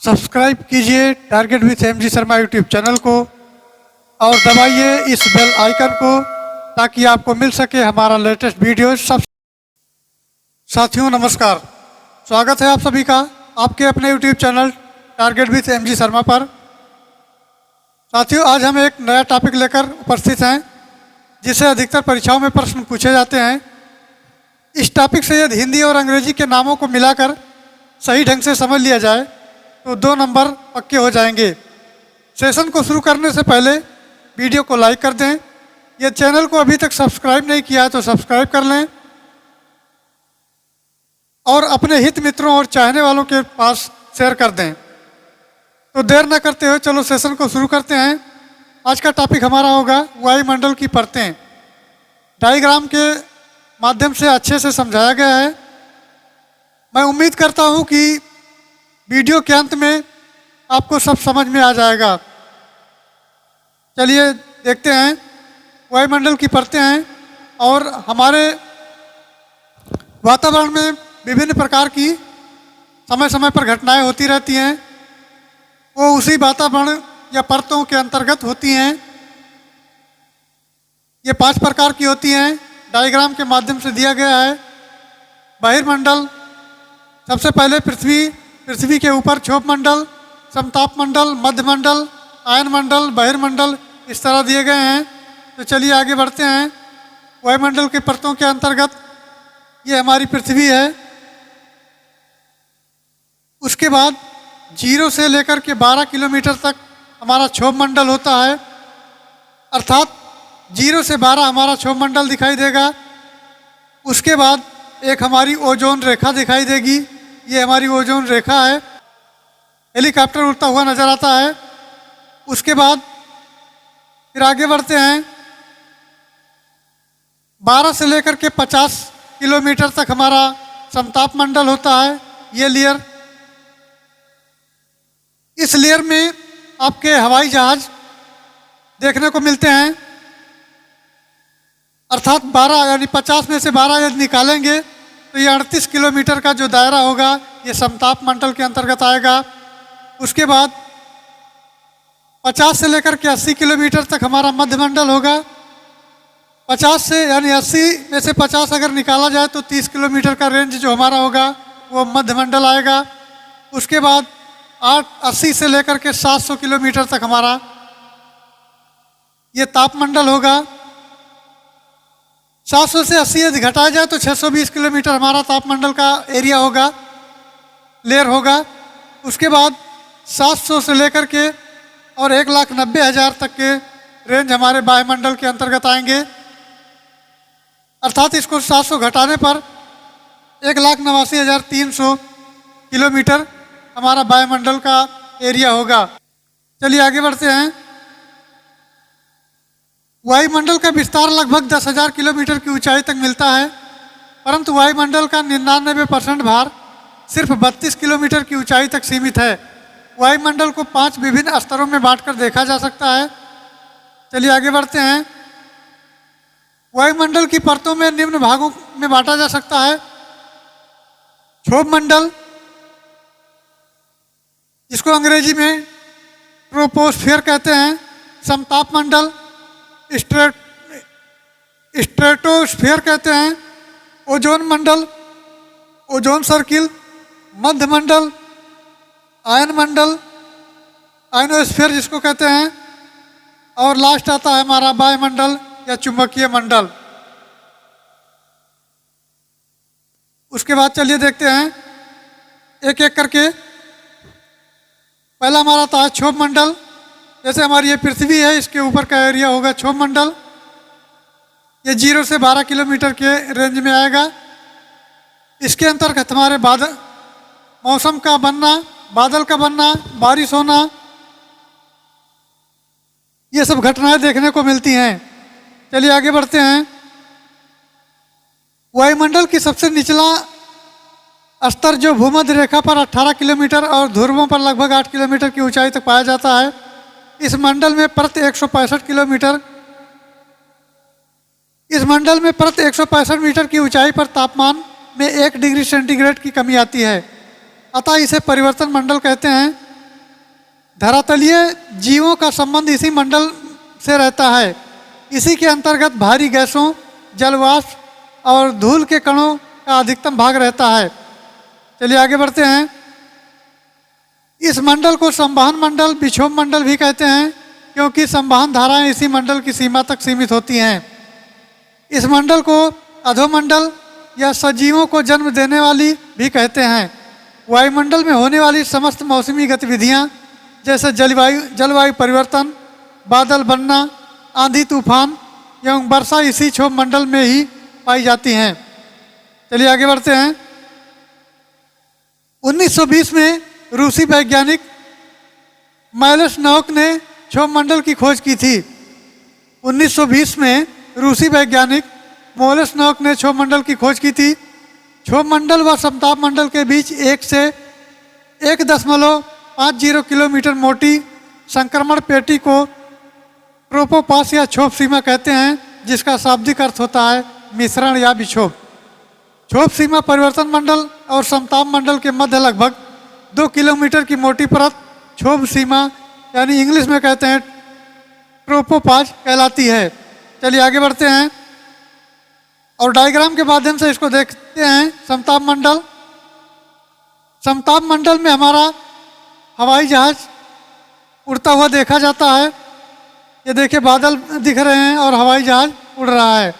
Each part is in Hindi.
सब्सक्राइब कीजिए target with MG Sharma YouTube channel को और दबाइए इस बेल आइकन को ताकि आपको मिल सके हमारा लेटेस्ट वीडियो। सब साथियों नमस्कार, स्वागत है आप सभी का आपके अपने YouTube channel target with MG Sharma पर। साथियों आज हम एक नया टॉपिक लेकर उपस्थित हैं जिसे अधिकतर परीक्षाओं में प्रश्न पूछे जाते हैं। इस टॉपिक से यदि हिंदी और अंग्रेजी के नामों को मिलाकर सही ढंग से समझ लिया जाए तो 2 नंबर पक्के हो जाएंगे। सेशन को शुरू करने से पहले वीडियो को लाइक कर दें। यह चैनल को अभी तक सब्सक्राइब नहीं किया है तो सब्सक्राइब कर लें और अपने हित मित्रों और चाहने वालों के पास शेयर कर दें। तो देर न करते हुए चलो सेशन को शुरू करते हैं। आज का टॉपिक हमारा होगा वायुमंडल की परतें। डायग्राम के माध्यम से अच्छे से समझाया गया है। मैं उम्मीद करता हूं कि वीडियो के अंत में आपको सब समझ में आ जाएगा। चलिए देखते हैं। वायुमंडल की परतें हैं और हमारे वातावरण में विभिन्न प्रकार की समय समय पर घटनाएं होती रहती हैं। वो उसी वातावरण या परतों के अंतर्गत होती हैं। ये 5 प्रकार की होती हैं। डायग्राम के माध्यम से दिया गया है। बहिर्मंडल, सबसे पहले पृथ्वी के ऊपर क्षोभ मंडल, समताप मंडल, मध्यमंडल, आयन मंडल, बहिर्मंडल इस तरह दिए गए हैं। तो चलिए आगे बढ़ते हैं। वायुमंडल के परतों के अंतर्गत ये हमारी पृथ्वी है। उसके बाद 0 से लेकर के 12 किलोमीटर तक हमारा क्षोभ मंडल होता है, अर्थात 0 से 12 हमारा क्षोभ मंडल दिखाई देगा। उसके बाद एक हमारी ओजोन रेखा दिखाई देगी। ये हमारी ओजोन रेखा है। हेलीकॉप्टर उड़ता हुआ नजर आता है। उसके बाद फिर आगे बढ़ते हैं। 12 से लेकर के 50 किलोमीटर तक हमारा समताप मंडल होता है, ये लेयर। इस लेयर में आपके हवाई जहाज देखने को मिलते हैं, अर्थात 12 यानी 50 में से 12 यदि निकालेंगे तो ये 38 किलोमीटर का जो दायरा होगा ये समताप मंडल के अंतर्गत आएगा। उसके बाद 50 से लेकर के 80 किलोमीटर तक हमारा मध्यमंडल होगा। 50 से यानी 80 में से 50 अगर निकाला जाए तो 30 किलोमीटर का रेंज जो हमारा होगा वो मध्यमंडल आएगा। उसके बाद 80 से लेकर के 700 किलोमीटर तक हमारा ये तापमंडल होगा। 700 से 80 यदि घटाया जाए तो 620 किलोमीटर हमारा तापमंडल का एरिया होगा, लेयर होगा। उसके बाद 700 से लेकर के और 1,90,000 तक के रेंज हमारे वायुमंडल के अंतर्गत आएंगे, अर्थात इसको 700 घटाने पर 1,89,300 किलोमीटर हमारा वायुमंडल का एरिया होगा। चलिए आगे बढ़ते हैं। वायुमंडल का विस्तार लगभग 10,000 किलोमीटर की ऊंचाई तक मिलता है, परंतु वायुमंडल का 99% भार सिर्फ 32 किलोमीटर की ऊंचाई तक सीमित है। वायुमंडल को 5 विभिन्न स्तरों में बांटकर देखा जा सकता है। चलिए आगे बढ़ते हैं। वायुमंडल की परतों में निम्न भागों में बांटा जा सकता है। क्षोभ मंडल, जिसको अंग्रेजी में ट्रोपोस्फियर कहते हैं। समताप मंडल, स्ट्रेटोस्फियर कहते हैं। ओजोन मंडल, ओजोन सर्किल, मध्यमंडल, आयन मंडल, आयनोस्फीयर जिसको कहते हैं, और लास्ट आता है हमारा वायुमंडल या चुंबकीय मंडल। उसके बाद चलिए देखते हैं एक एक करके। पहला हमारा आता है क्षोभ मंडल। जैसे हमारी ये पृथ्वी है, इसके ऊपर का एरिया होगा क्षोभ मंडल। ये 0 से 12 किलोमीटर के रेंज में आएगा। इसके अंतर्गत हमारे बादल, मौसम का बनना, बादल का बनना, बारिश होना, ये सब घटनाएं देखने को मिलती हैं। चलिए आगे बढ़ते हैं। वायुमंडल की सबसे निचला स्तर जो भूमध्य रेखा पर 18 किलोमीटर और ध्रुवों पर लगभग 8 किलोमीटर की ऊंचाई तक पाया जाता है। इस मंडल में प्रति 165 किलोमीटर इस मंडल में प्रति 165 मीटर की ऊंचाई पर तापमान में 1 डिग्री सेंटीग्रेड की कमी आती है। अतः इसे परिवर्तन मंडल कहते हैं। धरातलीय जीवों का संबंध इसी मंडल से रहता है। इसी के अंतर्गत भारी गैसों, जलवाष्प और धूल के कणों का अधिकतम भाग रहता है। चलिए आगे बढ़ते हैं। इस मंडल को संवहन मंडल, विक्षोभ मंडल भी कहते हैं, क्योंकि संवहन धाराएं इसी मंडल की सीमा तक सीमित होती हैं। इस मंडल को अधोमंडल या सजीवों को जन्म देने वाली भी कहते हैं। वायुमंडल में होने वाली समस्त मौसमी गतिविधियां जैसे जलवायु परिवर्तन, बादल बनना, आंधी तूफान एवं वर्षा इसी क्षोभ मंडल में ही पाई जाती हैं। चलिए आगे बढ़ते हैं। 1920 में रूसी वैज्ञानिक माइलस-नोक ने क्षोभ मंडल की खोज की थी। 1920 में रूसी वैज्ञानिक माइलस-नोक ने क्षोभ मंडल की खोज की थी। क्षोभ मंडल व समताप मंडल के बीच 1 से 1.50 किलोमीटर मोटी संक्रमण पेटी को ट्रोपोपास या क्षोभ सीमा कहते हैं, जिसका शाब्दिक अर्थ होता है मिश्रण या विक्षोभ। क्षोभ सीमा परिवर्तन मंडल और समताप मंडल के मध्य लगभग 2 किलोमीटर की मोटी परत क्षोभ सीमा यानी इंग्लिश में कहते हैं ट्रोपोपाज कहलाती है। चलिए आगे बढ़ते हैं और डायग्राम के माध्यम से इसको देखते हैं। समताप मंडल, समताप मंडल में हमारा हवाई जहाज उड़ता हुआ देखा जाता है। ये देखिए बादल दिख रहे हैं और हवाई जहाज उड़ रहा है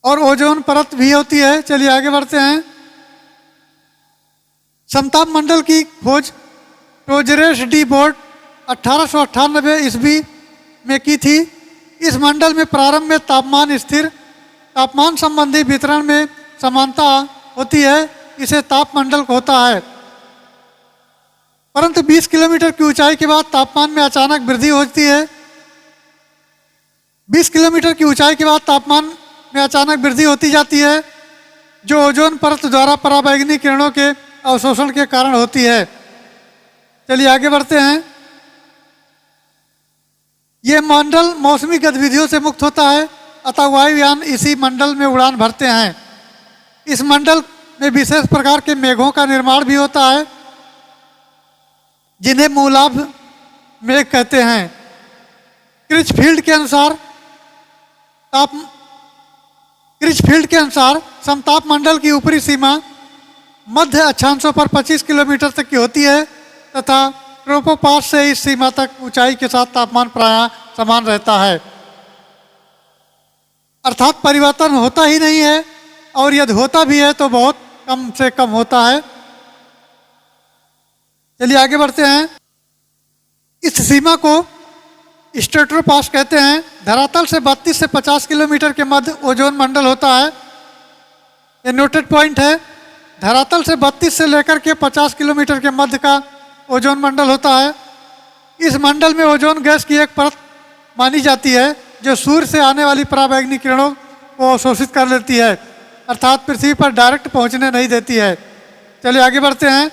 और ओजोन परत भी होती है। चलिए आगे बढ़ते हैं। समताप मंडल की खोज टोजरेस डी बोर्ड 1898 ईस्वी में की थी। इस मंडल में प्रारंभ में तापमान स्थिर, तापमान संबंधी वितरण में समानता होती है, इसे ताप मंडल होता है। परंतु 20 किलोमीटर की ऊंचाई के बाद तापमान में अचानक वृद्धि होती है। 20 किलोमीटर की ऊंचाई के बाद तापमान में अचानक वृद्धि होती जाती है, जो ओजोन परत द्वारा पराबैंगनी किरणों के अवशोषण के कारण होती है। चलिए आगे बढ़ते हैं। ये मंडल मौसमी गतिविधियों से मुक्त होता है, अतः वायुयान इसी मंडल में उड़ान भरते हैं। इस मंडल में विशेष प्रकार के मेघों का निर्माण भी होता है, जिन्हें मूलाभ मेघ कहते हैं। क्रिचफील्ड के अनुसार समताप मंडल की ऊपरी सीमा मध्य अक्षांशों पर 25 किलोमीटर तक की होती है तथा ट्रोपोपास से इस सीमा तक ऊंचाई के साथ तापमान प्रायः समान रहता है, अर्थात परिवर्तन होता ही नहीं है, और यदि होता भी है तो बहुत कम से कम होता है। चलिए आगे बढ़ते हैं। इस सीमा को स्ट्रेटोपास कहते हैं। धरातल से 32 से 50 किलोमीटर के मध्य ओजोन मंडल होता है। ये नोटेड पॉइंट है। धरातल से 32 से लेकर के 50 किलोमीटर के मध्य का ओजोन मंडल होता है। इस मंडल में ओजोन गैस की एक परत मानी जाती है, जो सूर्य से आने वाली पराबैंगनी किरणों को अवशोषित कर लेती है, अर्थात पृथ्वी पर डायरेक्ट पहुंचने नहीं देती है। चलिए आगे बढ़ते हैं।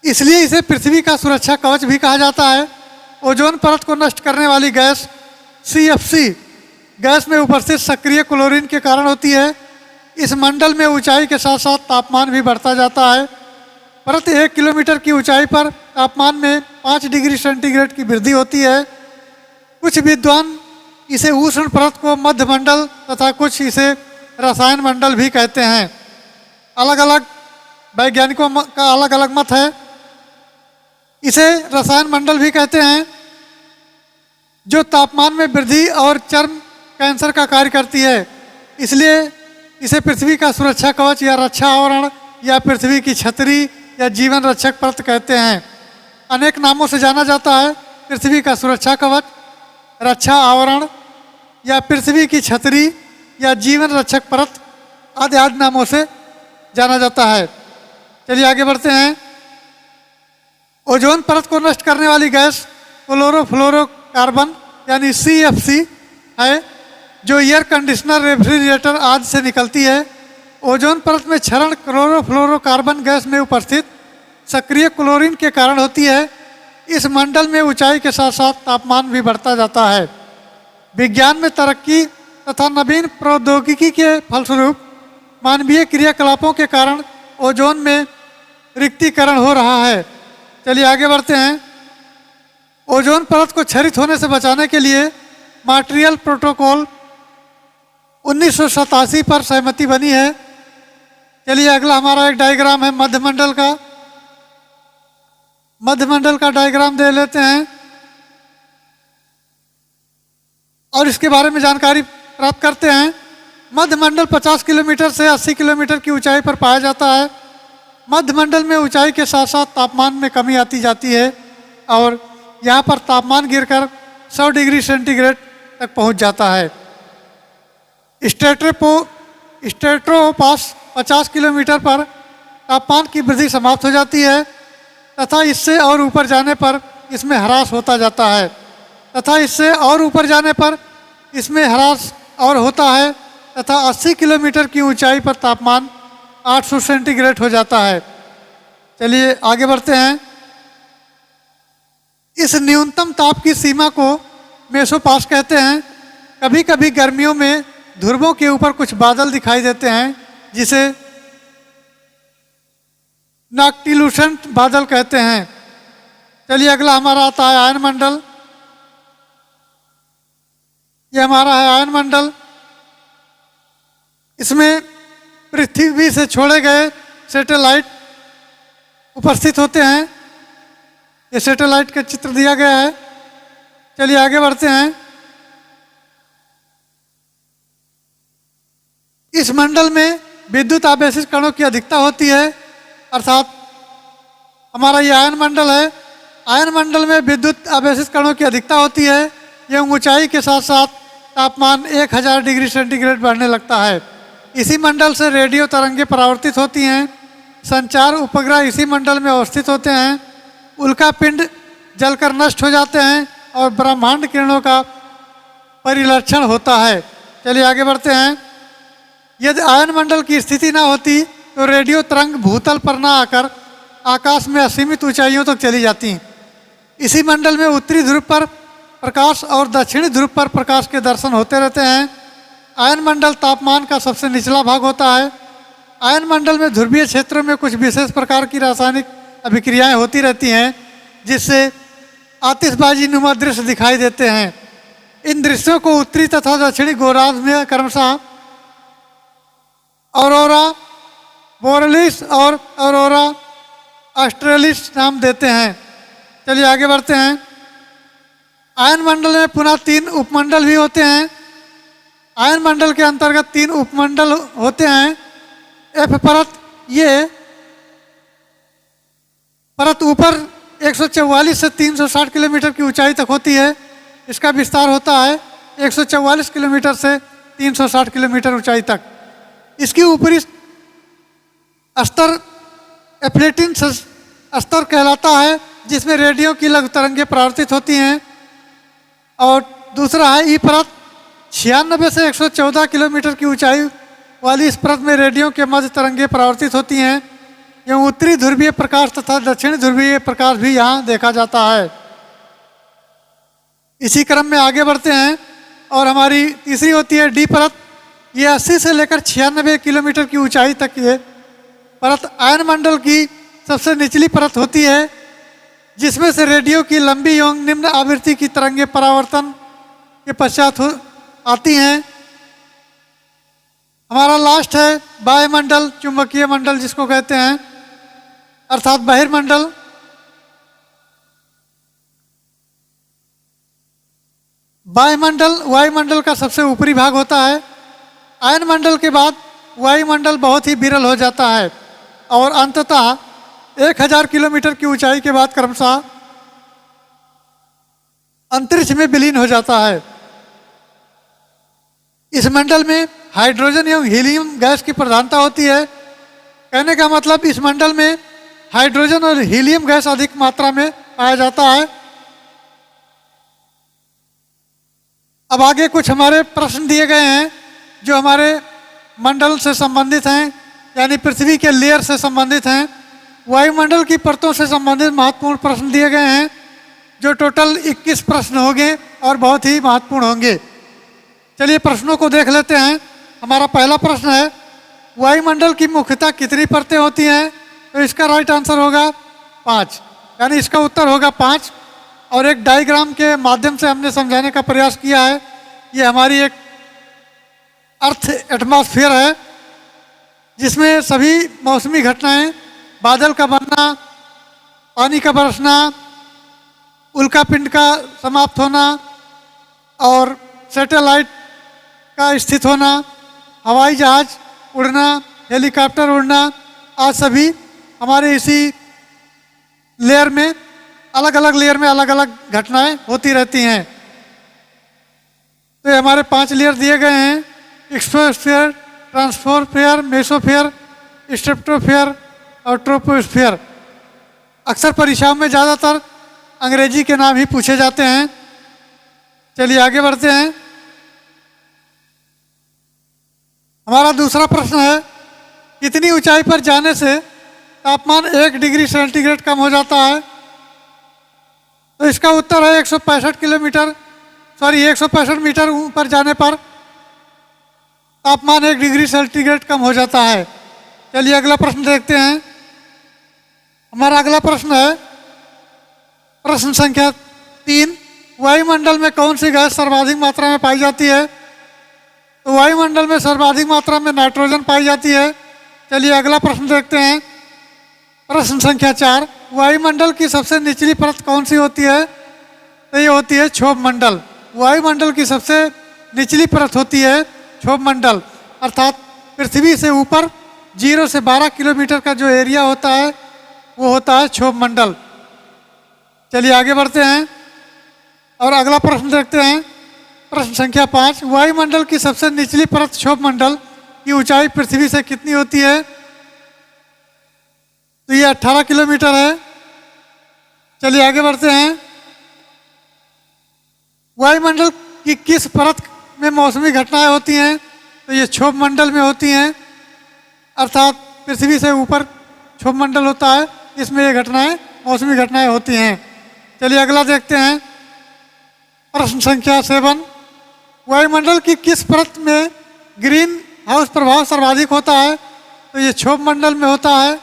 इसलिए इसे पृथ्वी का सुरक्षा कवच भी कहा जाता है। ओजोन परत को नष्ट करने वाली गैस CFC गैस में उपस्थित सक्रिय क्लोरीन के कारण होती है। इस मंडल में ऊंचाई के साथ साथ तापमान भी बढ़ता जाता है। परत 1 किलोमीटर की ऊंचाई पर तापमान में 5 डिग्री सेंटीग्रेड की वृद्धि होती है। कुछ विद्वान इसे उष्ण परत को मध्य मंडल तथा कुछ इसे रसायन मंडल भी कहते हैं। अलग अलग वैज्ञानिकों का अलग अलग मत है। इसे रसायन मंडल भी कहते हैं, जो तापमान में वृद्धि और चर्म कैंसर का कार्य करती है। इसलिए इसे पृथ्वी का सुरक्षा कवच या रक्षा आवरण या पृथ्वी की छतरी या जीवन रक्षक परत कहते हैं। अनेक नामों से जाना जाता है। पृथ्वी का सुरक्षा कवच, रक्षा आवरण या पृथ्वी की छतरी या जीवन रक्षक परत आदि आदि नामों से जाना जाता है। चलिए आगे बढ़ते हैं। ओजोन परत को नष्ट करने वाली गैस क्लोरोफ्लोरोकार्बन यानी CFC है, जो एयर कंडीशनर, रेफ्रिजरेटर आदि से निकलती है। ओजोन परत में क्षरण क्लोरोफ्लोरोकार्बन गैस में उपस्थित सक्रिय क्लोरीन के कारण होती है। इस मंडल में ऊंचाई के साथ साथ तापमान भी बढ़ता जाता है। विज्ञान में तरक्की तथा नवीन प्रौद्योगिकी के फलस्वरूप मानवीय क्रियाकलापों के कारण ओजोन में रिक्तीकरण हो रहा है। चलिए आगे बढ़ते हैं। ओजोन परत को क्षरित होने से बचाने के लिए मॉन्ट्रियल प्रोटोकॉल 1987 पर सहमति बनी है। चलिए अगला हमारा एक डायग्राम है मध्यमंडल का। मध्यमंडल का डायग्राम दे लेते हैं और इसके बारे में जानकारी प्राप्त करते हैं। मध्यमंडल 50 किलोमीटर से 80 किलोमीटर की ऊंचाई पर पाया जाता है। मध्यमंडल में ऊंचाई के साथ साथ तापमान में कमी आती जाती है और यहाँ पर तापमान गिरकर 100 डिग्री सेंटीग्रेड तक पहुँच जाता है। स्ट्रेटोपास 50 किलोमीटर पर तापमान की वृद्धि समाप्त हो जाती है तथा इससे और ऊपर जाने पर इसमें ह्रास होता जाता है तथा 80 किलोमीटर की ऊंचाई पर तापमान 800 सेंटीग्रेड हो जाता है। चलिए आगे बढ़ते हैं। इस न्यूनतम ताप की सीमा को मेसोपास कहते हैं। कभी कभी गर्मियों में ध्रुवों के ऊपर कुछ बादल दिखाई देते हैं जिसे नॉक्टिलुसेंट बादल कहते हैं। चलिए अगला हमारा आता है आयनमंडल। ये हमारा है आयनमंडल। इसमें पृथ्वी से छोड़े गए सैटेलाइट उपस्थित होते हैं। ये सैटेलाइट का चित्र दिया गया है। चलिए आगे बढ़ते हैं। इस मंडल में विद्युत आवेशित कणों की अधिकता होती है, अर्थात हमारा ये आयन मंडल है। आयन मंडल में विद्युत आवेशित कणों की अधिकता होती है। यह ऊंचाई के साथ साथ तापमान 1000 डिग्री सेंटीग्रेड बढ़ने लगता है। इसी मंडल से रेडियो तरंगें परावर्तित होती हैं। संचार उपग्रह इसी मंडल में अवस्थित होते हैं। उल्कापिंड जलकर नष्ट हो जाते हैं और ब्रह्मांड किरणों का परिलक्षण होता है। चलिए आगे बढ़ते हैं। यदि आयन मंडल की स्थिति ना होती तो रेडियो तरंग भूतल पर ना आकर आकाश में असीमित ऊंचाइयों तक चली जाती। इसी मंडल में उत्तरी ध्रुव पर प्रकाश और दक्षिणी ध्रुव पर प्रकाश के दर्शन होते रहते हैं। आयन मंडल तापमान का सबसे निचला भाग होता है। आयन मंडल में ध्रुवीय क्षेत्रों में कुछ विशेष प्रकार की रासायनिक अभिक्रियाएं होती रहती हैं जिससे आतिशबाजी नुमा दृश्य दिखाई देते हैं। इन दृश्यों को उत्तरी तथा दक्षिणी गोलार्ध में क्रमशः ऑरोरा बोरेलिस और ऑरोरा ऑस्ट्रेलिस नाम देते हैं। चलिए आगे बढ़ते हैं। आयन मंडल में पुनः 3 उपमंडल भी होते हैं। आयन मंडल के अंतर्गत 3 उपमंडल होते हैं। एफ परत, ये परत ऊपर 144 से 360 किलोमीटर की ऊंचाई तक होती है। इसका विस्तार होता है 144 किलोमीटर से 360 किलोमीटर ऊंचाई तक। इसकी ऊपरी स्तर एप्लेटिन स्तर कहलाता है जिसमें रेडियो की लघु तरंगें परावर्तित होती हैं। और दूसरा है ई परत। 96 से 114 किलोमीटर की ऊंचाई वाली इस परत में रेडियो के मध्य तरंगें परावर्तित होती हैं। एवं उत्तरी ध्रुवीय प्रकाश तथा दक्षिणी ध्रुवीय प्रकाश भी यहाँ देखा जाता है। इसी क्रम में आगे बढ़ते हैं और हमारी तीसरी होती है डी परत। ये 80 से लेकर 96 किलोमीटर की ऊंचाई तक ये परत आयन मंडल की सबसे निचली परत होती है जिसमें से रेडियो की लंबी एवं निम्न आवृत्ति की तरंगें परावर्तन के पश्चात आती हैं। हमारा लास्ट है वायुमंडल, चुंबकीय मंडल जिसको कहते हैं, अर्थात बहिर्मंडल। वायुमंडल का सबसे ऊपरी भाग होता है। आयन मंडल के बाद वायुमंडल बहुत ही विरल हो जाता है और अंततः 1000 किलोमीटर की ऊंचाई के बाद क्रमशः अंतरिक्ष में विलीन हो जाता है। इस मंडल में हाइड्रोजन एवं हीलियम गैस की प्रधानता होती है। कहने का मतलब इस मंडल में हाइड्रोजन और हीलियम गैस अधिक मात्रा में पाया जाता है। अब आगे कुछ हमारे प्रश्न दिए गए हैं जो हमारे मंडल से संबंधित हैं, यानी पृथ्वी के लेयर से संबंधित हैं। वायुमंडल की परतों से संबंधित महत्वपूर्ण प्रश्न दिए गए हैं जो टोटल 21 प्रश्न होंगे और बहुत ही महत्वपूर्ण होंगे। चलिए प्रश्नों को देख लेते हैं। हमारा पहला प्रश्न है, वायुमंडल की मुख्यतः कितनी परतें होती हैं? तो इसका राइट आंसर होगा 5, यानी इसका उत्तर होगा 5। और एक डायग्राम के माध्यम से हमने समझाने का प्रयास किया है। ये हमारी एक अर्थ एटमॉस्फेयर है जिसमें सभी मौसमी घटनाएं, बादल का बनना, पानी का बरसना, उल्कापिंड का समाप्त होना और सैटेलाइट का स्थित होना, हवाई जहाज उड़ना, हेलीकॉप्टर उड़ना, आज सभी हमारे इसी लेयर में, अलग अलग लेयर में अलग अलग घटनाएं होती रहती हैं। तो ये हमारे 5 लेयर दिए गए हैं: एक्सोस्फीयर, ट्रांसफोस्फीयर, मेसोस्फीयर, स्ट्रेटोस्फीयर और ट्रोपोस्फीयर। अक्सर परीक्षाओं में ज़्यादातर अंग्रेजी के नाम ही पूछे जाते हैं। चलिए आगे बढ़ते हैं। हमारा दूसरा प्रश्न है, कितनी ऊंचाई पर जाने से तापमान 1 डिग्री सेंटीग्रेड कम हो जाता है? तो इसका उत्तर है 165 मीटर ऊपर जाने पर तापमान 1 डिग्री सेंटीग्रेड कम हो जाता है। चलिए अगला प्रश्न देखते हैं। हमारा अगला प्रश्न है प्रश्न संख्या 3, वायुमंडल में कौन सी गैस सर्वाधिक मात्रा में पाई जाती है? तो वायुमंडल में सर्वाधिक मात्रा में नाइट्रोजन पाई जाती है। चलिए अगला प्रश्न देखते हैं। प्रश्न संख्या 4, वायुमंडल की सबसे निचली परत कौन सी होती है? तो ये होती है क्षोभ मंडल। वायुमंडल की सबसे निचली परत होती है क्षोभ मंडल, अर्थात पृथ्वी से ऊपर 0 से 12 किलोमीटर का जो एरिया होता है वो होता है क्षोभ मंडल। चलिए आगे बढ़ते हैं और अगला प्रश्न देखते हैं। प्रश्न संख्या 5, वायुमंडल की सबसे निचली परत क्षोभ मंडल की ऊंचाई पृथ्वी से कितनी होती है? तो ये 18 किलोमीटर है। चलिए आगे बढ़ते हैं। वायुमंडल की किस परत में मौसमी घटनाएं होती हैं? तो ये क्षोभ मंडल में होती हैं, अर्थात पृथ्वी से ऊपर क्षोभ मंडल होता है, इसमें ये घटनाएं, मौसमी घटनाएं होती हैं। चलिए अगला देखते हैं। प्रश्न संख्या 7, वायुमंडल की किस परत में ग्रीन हाउस प्रभाव सर्वाधिक होता है? तो ये क्षोभ मंडल में होता है।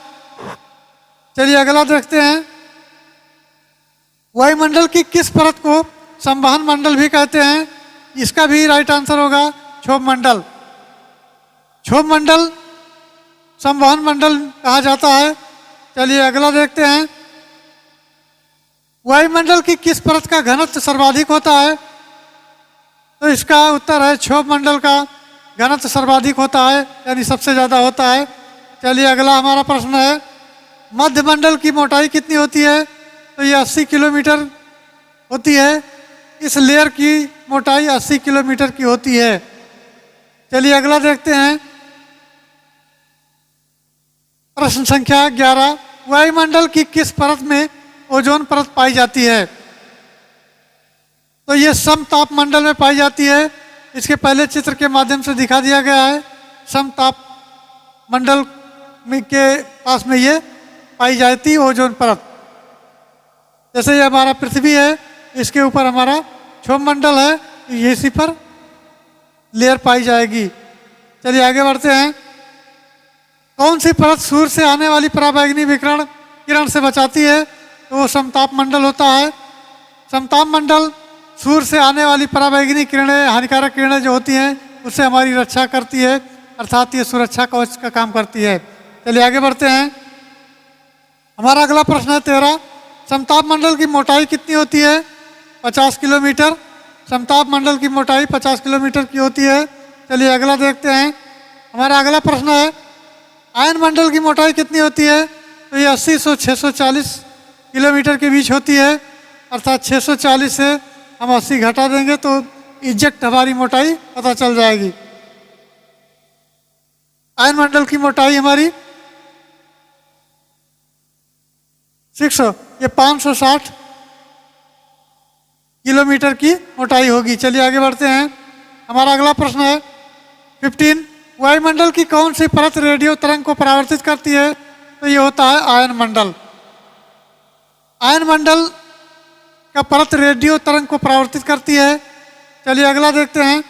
चलिए अगला देखते हैं। वायुमंडल की किस परत को संवहन मंडल भी कहते हैं? इसका भी राइट आंसर होगा क्षोभ मंडल। क्षोभ मंडल संवहन मंडल कहा जाता है। चलिए अगला देखते हैं। वायुमंडल की किस परत का घनत्व सर्वाधिक होता है? तो इसका उत्तर है क्षोभ मंडल का घनत्व सर्वाधिक होता है, यानी सबसे ज़्यादा होता है। चलिए अगला हमारा प्रश्न है, मध्यमंडल की मोटाई कितनी होती है? तो ये 80 किलोमीटर होती है। इस लेयर की मोटाई 80 किलोमीटर की होती है। चलिए अगला देखते हैं। प्रश्न संख्या 11, वायुमंडल की किस परत में ओजोन परत पाई जाती है? तो ये समताप मंडल में पाई जाती है। इसके पहले चित्र के माध्यम से दिखा दिया गया है। समताप मंडल में के पास में ये पाई जाती है ओजोन परत। जैसे ये हमारा पृथ्वी है, इसके ऊपर हमारा क्षोभ मंडल है, ये इसी पर लेयर पाई जाएगी। चलिए आगे बढ़ते हैं। कौन सी परत सूर्य से आने वाली पराबैंगनी विकिरण किरण से बचाती है? तो वो समताप मंडल होता है। समताप मंडल सूर्य से आने वाली पराबैंगनी किरणें, हानिकारक किरणें जो होती हैं, उससे हमारी रक्षा करती है, अर्थात ये सुरक्षा कवच का काम करती है। चलिए आगे बढ़ते हैं। हमारा अगला प्रश्न है 13, समताप मंडल की मोटाई कितनी होती है? 50 किलोमीटर। समताप मंडल की मोटाई 50 किलोमीटर की होती है। चलिए अगला देखते हैं। हमारा अगला प्रश्न है, आयन मंडल की मोटाई कितनी होती है? तो ये 80 से 640 किलोमीटर के बीच होती है, अर्थात 640 से हम 80 घटा देंगे तो एग्जैक्ट हमारी मोटाई पता चल जाएगी। आयन मंडल की मोटाई हमारी 560 किलोमीटर की मोटाई होगी। चलिए आगे बढ़ते हैं। हमारा अगला प्रश्न है 15, वायुमंडल की कौन सी परत रेडियो तरंग को परावर्तित करती है? तो ये होता है आयन मंडल। आयन मंडल का परत रेडियो तरंग को परावर्तित करती है। चलिए अगला देखते हैं।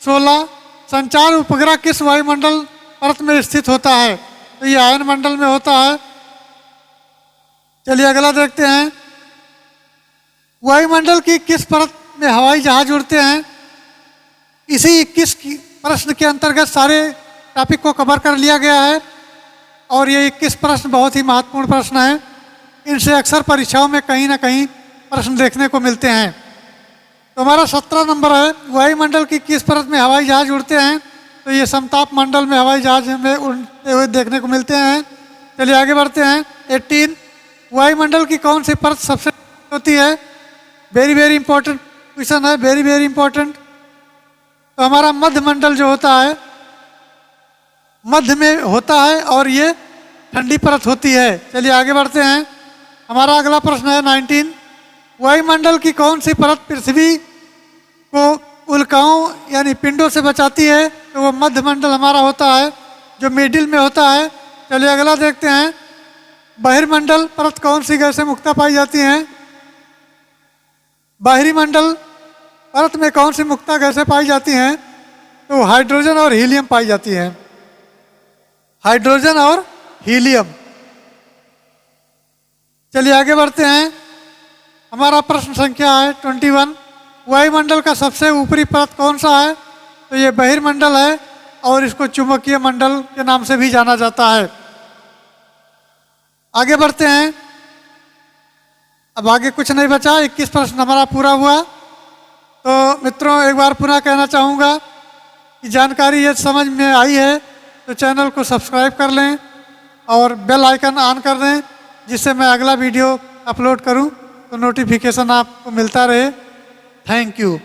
16, संचार उपग्रह किस वायुमंडल परत में स्थित होता है? तो ये आयन मंडल में होता है। चलिए अगला देखते हैं, वायुमंडल की किस परत में हवाई जहाज उड़ते हैं। इसी 21 प्रश्न के अंतर्गत सारे टॉपिक को कवर कर लिया गया है और ये 21 प्रश्न बहुत ही महत्वपूर्ण प्रश्न हैं। इनसे अक्सर परीक्षाओं में कहीं ना कहीं प्रश्न देखने को मिलते हैं। तो हमारा 17 नंबर है, वायुमंडल की किस परत में हवाई जहाज उड़ते हैं। तो ये समताप मंडल में हवाई जहाज में उड़ते हुए देखने को मिलते हैं। चलिए आगे बढ़ते हैं। 18, वायुमंडल की कौन सी परत सबसे होती है। वेरी वेरी इंपॉर्टेंट क्वेश्चन है, वेरी वेरी इंपॉर्टेंट। तो हमारा मध्य मंडल जो होता है, मध्य में होता है और ये ठंडी परत होती है। चलिए आगे बढ़ते हैं। हमारा अगला प्रश्न है 19, वायुमंडल की कौन सी परत पृथ्वी को उल्काओं यानी पिंडों से बचाती है। तो वो मध्य मंडल हमारा होता है जो मिडिल में होता है। चलिए अगला देखते हैं, बहिर्मंडल परत कौन सी गैसें मुक्ता पाई जाती हैं। बाहरी मंडल परत में कौन सी मुक्ता गैसें पाई जाती हैं। तो हाइड्रोजन और हीलियम पाई जाती हैं, हाइड्रोजन और हीलियम। चलिए आगे बढ़ते हैं। हमारा प्रश्न संख्या है 21, वायुमंडल का सबसे ऊपरी परत कौन सा है। तो ये बहिर्मंडल है और इसको चुंबकीय मंडल के नाम से भी जाना जाता है। आगे बढ़ते हैं। अब आगे कुछ नहीं बचा, 21 प्रश्न हमारा पूरा हुआ। तो मित्रों एक बार पुनः कहना चाहूँगा कि जानकारी यदि समझ में आई है तो चैनल को सब्सक्राइब कर लें और बेल आइकन ऑन कर दें, जिससे मैं अगला वीडियो अपलोड करूं तो नोटिफिकेशन आपको मिलता रहे। Thank you.